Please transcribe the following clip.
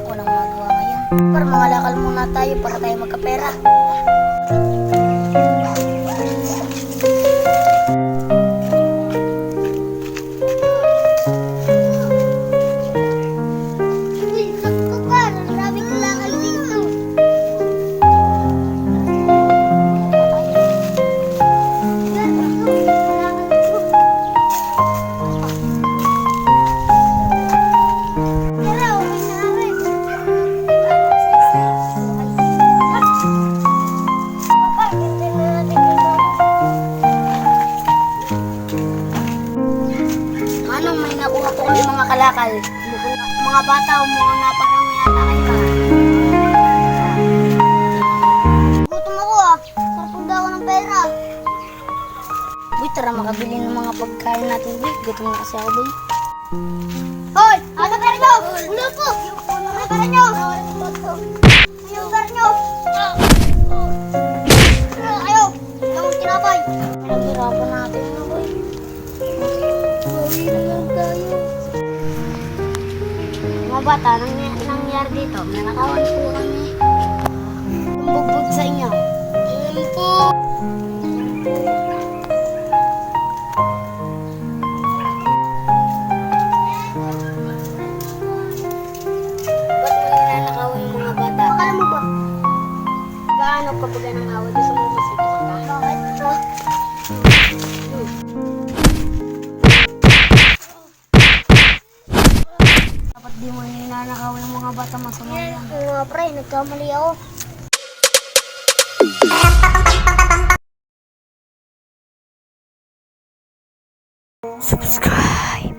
Walang magawa ngayon. Para mangalakal muna tayo para tayo magkapera. Manong, may nakuha po kami mga kalakal. Mga bata, umuha na parang yata kayo. Gutom ako Sarapunda ako ng pera. Boy, tara makabili ng mga pagkain natin, boy. Gutom na kasi ako, boy. Hoy! Ano pera nyo? Ulo po! Ano pera nyo? Ano pera nyo? Ayaw! Ayaw tinapay! Pinaghirapan natin na, boy. Mga bata, nangyari dito. Nanakawan po kami. Bugbog sa inyo. Alam po. Ba't mo nanakawan yung mga bata? Akala mo ba? Gaano kapag ng awad sa mga masito ka? Bakit? Dapat di mo ninanakaw ng mga bata, masama yan. Mga pre, nagkamali ako. Subscribe.